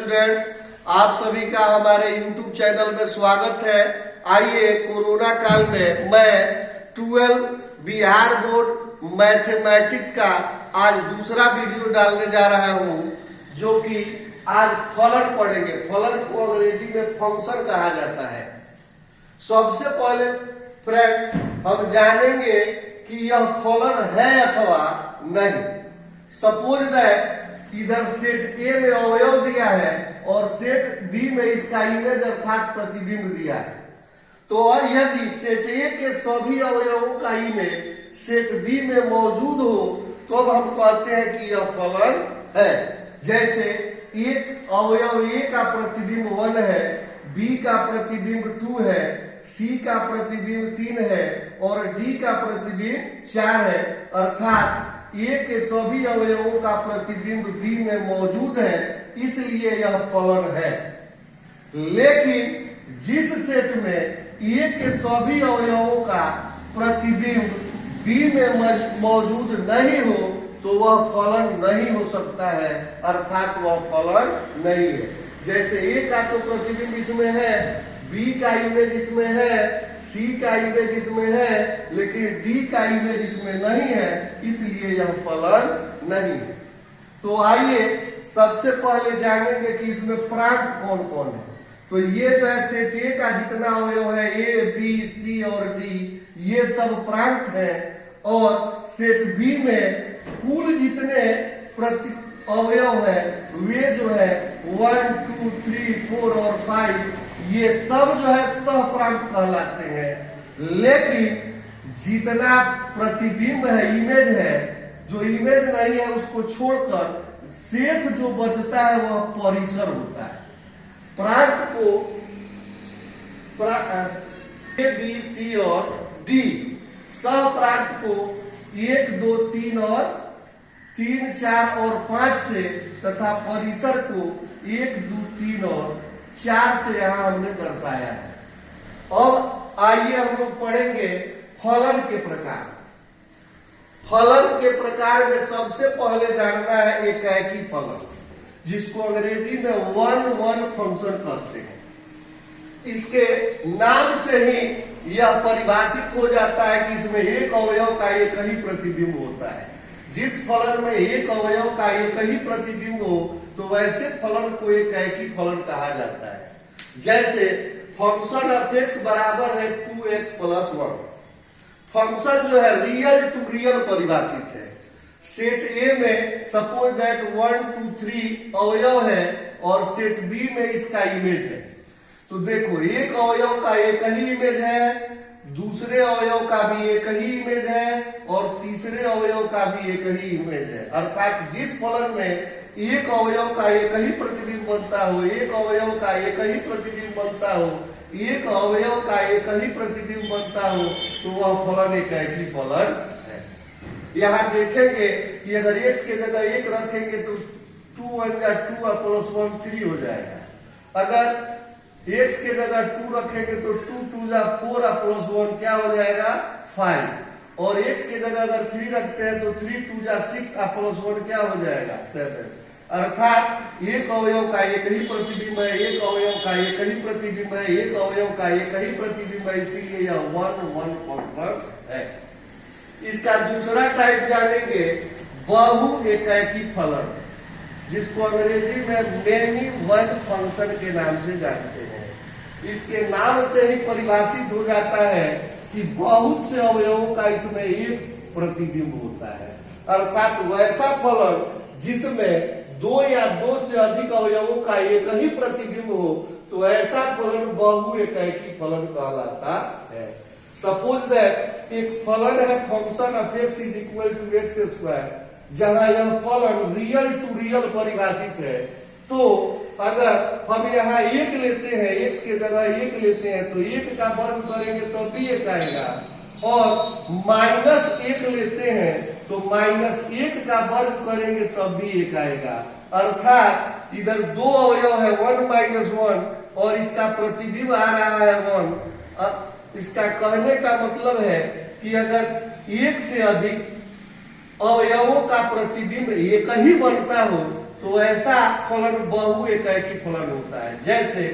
Students, आप सभी का हमारे YouTube चैनल में स्वागत है। आइए, कोरोना काल में मैं 12 बिहार बोर्ड मैथमेटिक्स का आज दूसरा वीडियो डालने जा रहा हूं, जो कि आज फलन पढ़ेंगे। फलन को अंग्रेजी में फंक्शन कहा जाता है। सबसे पहले फ्रेंड्स, हम जानेंगे कि यह फलन है अथवा नहीं। सपोज दैट इधर सेट ए में अवयव दिया है और सेट बी में इसका इमेज अर्थात प्रतिबिंब दिया है। तो और यदि सेट ए के सभी अवयवों का इमेज सेट बी में मौजूद हो तो अब हम कहते हैं कि यह फलन है। जैसे एक अवयव ए का प्रतिबिंब 1 है, बी का प्रतिबिंब 2 है, सी का प्रतिबिंब 3 है और डी का प्रतिबिंब 4 है, अर्थात ए के सभी अवयवों का प्रतिबिंब बी में मौजूद है, इसलिए यह फलन है। लेकिन जिस सेट में ए के सभी अवयवों का प्रतिबिंब बी में मौजूद नहीं हो तो वह फलन नहीं हो सकता है, अर्थात वह फलन नहीं है। जैसे ए का तो प्रतिबिंब इसमें है, बी का इमेज इसमें है, सी का इमेज इसमें है, लेकिन डी का इमेज इसमें नहीं है, इसलिए यह फलन नहीं है। तो आइए सबसे पहले जानेंगे कि इसमें प्रांत कौन कौन है। तो ये जो है सेट ए का जितना अवयव है, ए बी सी और डी, ये सब प्रांत है। और सेट बी में कुल जितने अवयव है वे जो है 1 2 3 4 और 5, ये सब जो है सहप्रांत कहलाते हैं। लेकिन जितना प्रतिबिंब है, इमेज है, जो इमेज नहीं है उसको छोड़कर शेष जो बचता है वह परिसर होता है। प्रांत को ए बी सी और डी, सहप्रांत को 1 2 3 और 3 4 और 5 से तथा परिसर को 1 2 3 और 4 से यहां हमने दर्शाया है। अब आइए हम लोग पढ़ेंगे फलन के प्रकार। फलन के प्रकार में सबसे पहले जानना है एकाकी फलन, जिसको अंग्रेजी में 1-1 फंक्शन कहते हैं। इसके नाम से ही यह परिभाषित हो जाता है कि इसमें एक अवयव का एक ही प्रतिबिंब होता है। जिस फलन में एक अवयव का एक ही प्रतिबिंब हो तो वैसे फलन को एकाकी फलन कहा जाता है। जैसे फंक्शन ऑफ x बराबर है 2x + 1। फंक्शन जो है रियल टू रियल परिभाषित है। सेट ए में सपोज दैट 1 2 3 अवयव है और सेट बी में इसका इमेज है। तो देखो, एक अवयव का एक ही इमेज है, दूसरे अवयव का भी एक ही इमेज है और तीसरे अवयव का भी एक ही इमेज है। अर्थात जिस फलन में एक अवयव का एक ही प्रतिबिंब बनता हो, एक अवयव का एक ही प्रतिबिंब बनता हो, एक अवयव का एक ही प्रतिबिंब बनता हो, तो वह फलन एकाकी फलन है। यहाँ देखेंगे कि अगर x के जगह 1 रखेंगे तो 2 1 जा 2 + 1 3 हो जाएगा। अगर x के जगह 2 रखेंगे तो 2 2 जा 4 + 1 क्या हो जाएगा 5। और x के जगह अगर 3 रखते हैं तो 3 2 जा 6 + 1 क्या हो जाएगा 7। अर्थात एक अवयव का एक ही प्रतिबिंब है, एक अवयव का एक ही प्रतिबिंब है, एक अवयव का एक ही प्रतिबिंब है, इसीलिए यह 1-1 फंक्शन है। इसका दूसरा टाइप जानेंगे बहु एकाकी फलन, जिसको अंग्रेजी में मेनी वन फंक्शन के नाम से जानते हैं। इसके नाम से ही परिभाषित हो जाता है कि बहुत से अवयवों का इसमें एक प्रतिबिंब होता है। अर्थात वैसा फलन जिसमें 2 या 2 से अधिक अवयवों का एक ही प्रतिबिंब हो तो ऐसा फलन बहु एकाकी फलन कहलाता है। सपोज दैट एक फलन है फंक्शन ऑफ x = x², जहां यह फलन रियल टू रियल परिभाषित है। तो अगर हम यहाँ 1 लेते हैं, x के जगह 1 लेते हैं तो 1 का वर्ग करेंगे तो भी 1 आएगा, और -1 लेते हैं तो -1 का वर्ग करेंगे तब भी 1 आएगा। अर्थात इधर 2 अवयव है 1 - 1 और इसका प्रतिबिंब आ रहा है 1। इसका कहने का मतलब है कि अगर 1 से अधिक अवयवों का प्रतिबिंब एक ही बनता हो तो ऐसा फलन बहु एकैकी फलन होता है। जैसे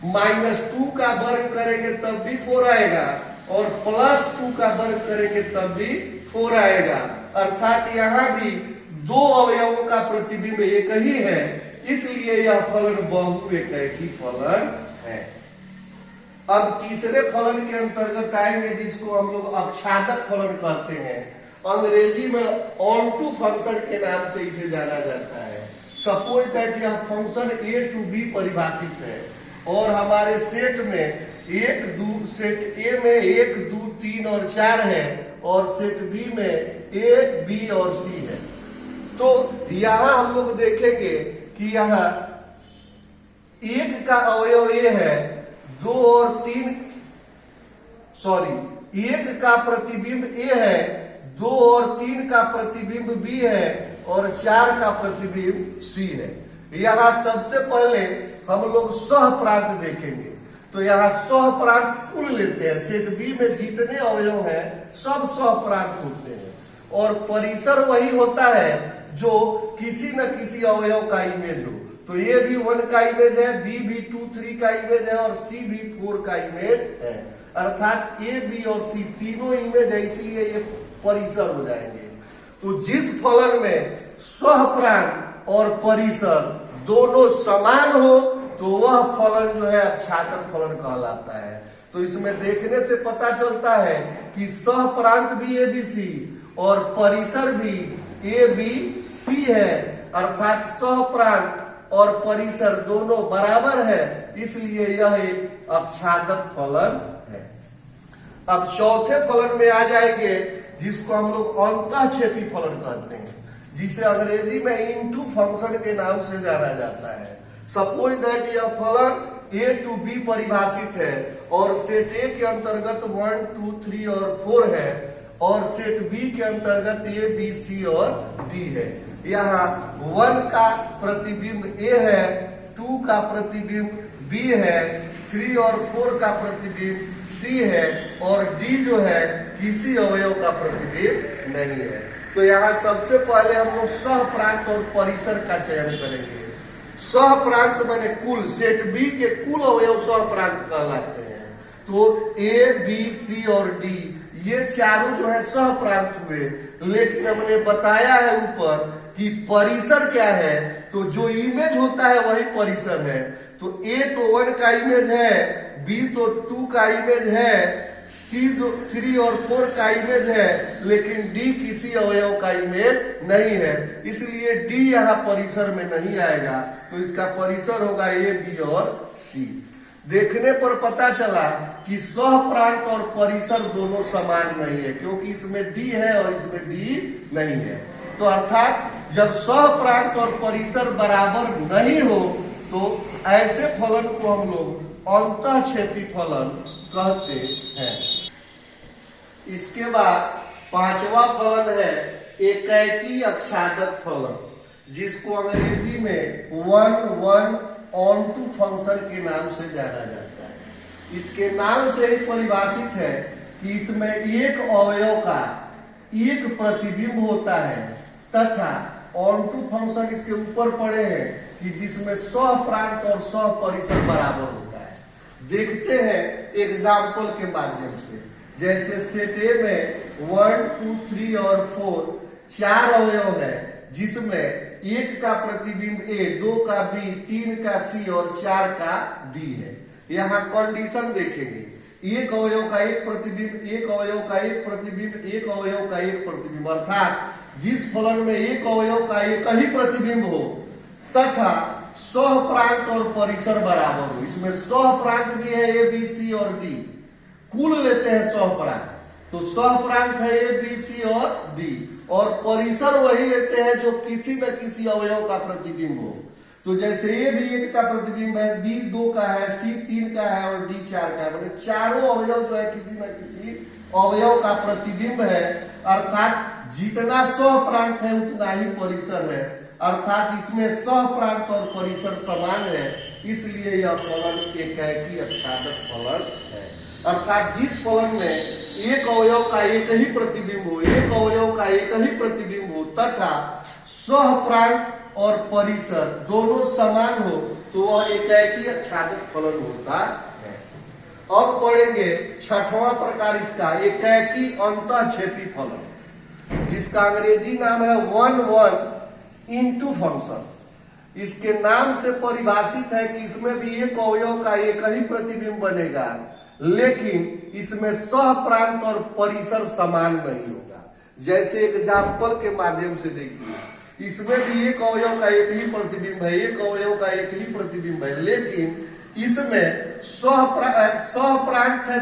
-2 का वर्ग करेंगे तब भी 4 आएगा और +2 का वर्ग करेंगे तब भी 4 आएगा। अर्थात यहाँ भी दो अवयवों का प्रतिबिंब एक ही है, इसलिए यह फलन बहु एकैकी फलन है। अब तीसरे फलन के अंतर्गत आएंगे जिसको हम लोग अक्षादक फलन कहते हैं। अंग्रेजी में ऑन टू फंक्शन के नाम से इसे जाना जाता है। सपोज दैट यह फंक्शन a टू b परिभाषित है और हमारे सेट में सेट A में 1, 2, 3 और 4 है और सेट B में A, B और C है। तो यहां हम लोग देखेंगे कि यहाँ 1 का अवयव A है, 2 और 3 1 का प्रतिबिंब A है, 2 और 3 का प्रतिबिंब B है और 4 का प्रतिबिंब C है। यहाँ सबसे पहले हम लोग सह प्रांत देखेंगे। तो यहाँ सह प्रांत कुल लेते हैं। सेट बी में जितने अवयव हैं सब सह प्रांत होते हैं और परिसर वही होता है जो किसी न किसी अवयव का इमेज हो। तो ए भी 1 का इमेज है, बी भी 2, 3 का इमेज है और सी भी 4 का इमेज है। अर्थात ए, बी और सी तीनों इमेज है, इसलिए ये परिसर हो जाएंगे। तो जिस फलन में सह प्रांत और परिसर दोनों समान हो तो वह फलन जो है अक्षादक फलन कहलाता है। तो इसमें देखने से पता चलता है कि सह प्रांत भी ए बी सी और परिसर भी ए बी सी है। अर्थात सह प्रांत और परिसर दोनों बराबर है, इसलिए यह एक अक्षादक फलन है। अब चौथे फलन में आ जाएंगे जिसको हम लोग अंतःक्षेपी फलन कहते हैं, जिसे अंग्रेजी में इनटू फंक्शन के नाम से जाना जाता है। सपोज दैट यह फलन A टू B परिभाषित है और सेट A के अंतर्गत 1, 2, 3 और 4 है और सेट B के अंतर्गत A, B, C और D है। यहाँ 1 का प्रतिबिंब A है, 2 का प्रतिबिंब B है, 3 और 4 का प्रतिबिंब C है और D जो है किसी अवयव का प्रतिबिंब नहीं है। तो यहाँ सबसे पहले हम लोग सह प्रांत और परिसर का चयन करेंगे। सह प्रांत माने कुल, सेट बी के कुल अवयव सह प्रांत कहलाते हैं। तो ए, बी, सी और डी ये चारों जो है सह प्रांत हुए, लेकिन हमने बताया है ऊपर कि परिसर क्या है, तो जो इमेज होता है वही परिसर है। तो ए तो 1 का इमेज है, बी तो 2 का इमेज है, सी 3 और 4 का इमेज है, लेकिन डी किसी अवयव का इमेज नहीं है, इसलिए डी यहाँ परिसर में नहीं आएगा। तो इसका परिसर होगा ए, बी और सी। देखने पर पता चला कि सह प्रांत और परिसर दोनों समान नहीं है, क्योंकि इसमें डी है और इसमें डी नहीं है। तो अर्थात जब सह प्रांत और परिसर बराबर नहीं हो तो ऐसे फलन को हम लोग अंतःक्षेपी फलन कहते हैं। इसके बाद पांचवा फलन है एकैकी अक्षादक फलन, जिसको अंग्रेजी में 1 ऑन टू फंक्शन के नाम से जाना जाता है। इसके नाम से ही परिभाषित है कि इसमें एक अवयव का एक प्रतिबिंब होता है तथा ऑन टू फंक्शन इसके ऊपर पड़े हैं कि जिसमें सह प्रांत और सह परिसर बराबर होता है। देखते हैं एग्जाम्पल के माध्यम से। जैसे सेट ए में 1, 2, 3 और 4 चार अवयव है, जिसमें 1 का प्रतिबिंब ए, 2 का बी, 3 का सी और 4 का डी है। यहाँ कंडीशन देखेंगे, एक अवयव का एक प्रतिबिंब, एक अवयव का एक प्रतिबिंब, एक अवयव का एक प्रतिबिंब। अर्थात जिस फलन में एक अवयव का एक ही प्रतिबिंब हो तथा सह प्रांत और परिसर बराबर हो। इसमें सह प्रांत भी है ए, बी, सी और डी, कुल लेते हैं सह प्रांत, तो सह प्रांत है ए, बी, सी और डी, और परिसर वही लेते हैं जो किसी न किसी अवयव का प्रतिबिंब हो। तो जैसे ए भी 1 का प्रतिबिंब है, बी 2 का है, सी 3 का है और डी 4 का है। मतलब चारों अवयव जो है किसी न किसी अवयव का प्रतिबिंब है। अर्थात जितना सह प्रांत है उतना ही परिसर है। अर्थात इसमें सह प्रांत और परिसर समान है, इसलिए यह फलन एकैकी अक्षादक फलन है। अर्थात जिस फलन में एक अवयव का एक ही प्रतिबिंब हो, एक अवयव का एक ही प्रतिबिंब हो तथा सह प्रांत और परिसर दोनों समान हो तो वह एकाएकी आच्छादित फलन होता है। अब पढ़ेंगे छठवां प्रकार इसका, एकाएकी अंतःक्षेपी फलन, जिसका अंग्रेजी नाम है 1 into फंक्शन। इसके नाम से परिभाषित है कि इसमें भी एक अवयव का एक ही प्रतिबिंब बनेगा, लेकिन इसमें सह प्रांत और परिसर समान नहीं होगा। जैसे एग्जाम्पल के माध्यम से देखिए, इसमें भी एक अवयव का एक ही प्रतिबिंब है, एक अवयव का एक ही प्रतिबिंब है, लेकिन इसमें सह प्रांत है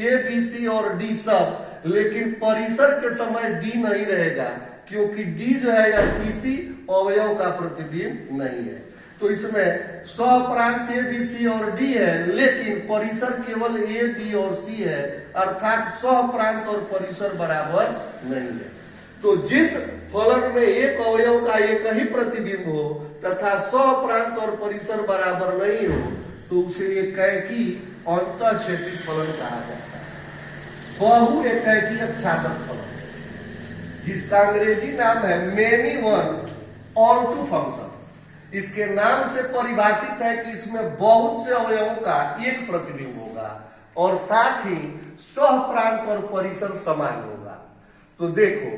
ए बी सी और डी सब, लेकिन परिसर के समय डी नहीं रहेगा, क्योंकि डी जो है यह किसी अवयव का प्रतिबिंब नहीं है। तो इसमें सह प्रांत ए बी सी और डी है, लेकिन परिसर केवल ए बी और सी है, अर्थात सह प्रांत और परिसर बराबर नहीं है। तो जिस फलन में एक अवयव का एक ही प्रतिबिंब हो तथा सह प्रांत और परिसर बराबर नहीं हो तो उसे एकाएकी अंतःक्षेपी फलन कहा जाता है। बहु एकाएकी आच्छादक फलन, जिसका अंग्रेजी नाम है मेनी वन और टू फंक्शन। इसके नाम से परिभाषित है कि इसमें बहुत से अवयवों का एक प्रतिबिंब होगा और साथ ही सह प्रांत और परिसर समान होगा। तो देखो,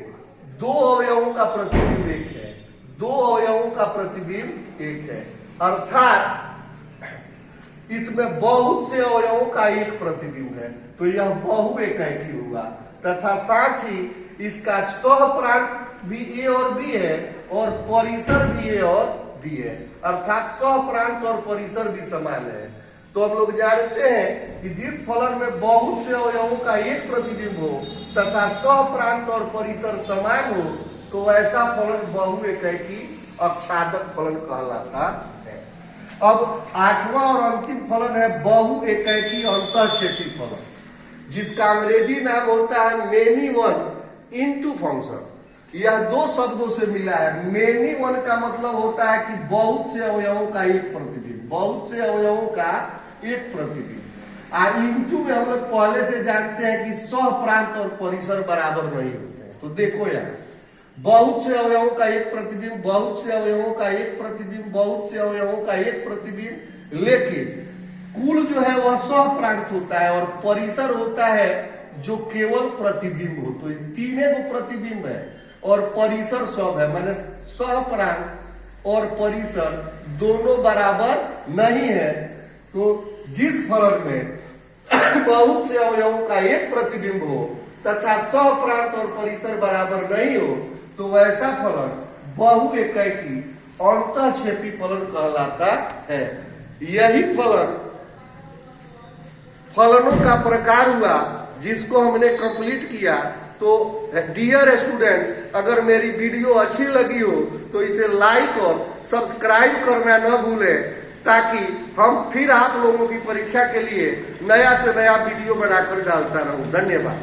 दो अवयवों का प्रतिबिंब एक है, दो अवयवों का प्रतिबिंब एक है, अर्थात इसमें बहुत से अवयवों का एक प्रतिबिंब है, तो यह बहु एकाएकी हुआ, तथा साथ ही इसका सह प्रांत भी ए और बी है और परिसर भी ए और बी है, अर्थात सह प्रांत और परिसर भी समान है। तो हम लोग जानते हैं कि जिस फलन में बहुत से अवयवों का एक प्रतिबिंब हो तथा सह प्रांत और परिसर समान हो तो ऐसा फलन बहु एकाएकी आच्छादक फलन कहलाता है। अब आठवां और अंतिम फलन है बहु एकाएकी अंतःक्षेपी फलन, जिसका अंग्रेजी नाम होता है मेनी वन इनटू फंक्शन। यह दो शब्दों से मिला है। मेनी वन का मतलब होता है कि बहुत से अवयवों का एक प्रतिबिंब, बहुत से अवयवों का एक प्रतिबिंब। इनटू में हम लोग पहले से जानते हैं कि सह प्रांत और परिसर बराबर नहीं होते हैं। तो देखो यार, बहुत से अवयवों का एक प्रतिबिंब, बहुत से अवयवों का एक प्रतिबिंब, बहुत से अवयवों का एक प्रतिबिंब, लेकिन कुल जो है वह सह प्रांत होता है और परिसर होता है जो केवल प्रतिबिंब हो। तो तीनों को प्रतिबिंब है और परिसर सब है, माने सह प्रांत और परिसर दोनों बराबर नहीं है। तो जिस फलन में बहुत से अवयवों का एक प्रतिबिंब हो तथा सह प्रांत और परिसर बराबर नहीं हो तो वैसा फलन बहु एकाएकी अंतःक्षेपी फलन कहलाता है। यही फलनों का प्रकार हुआ जिसको हमने कंप्लीट किया। तो डियर स्टूडेंट्स, अगर मेरी वीडियो अच्छी लगी हो तो इसे लाइक और सब्सक्राइब करना न भूलें, ताकि हम फिर आप लोगों की परीक्षा के लिए नया से नया वीडियो बनाकर डालता रहूं। धन्यवाद।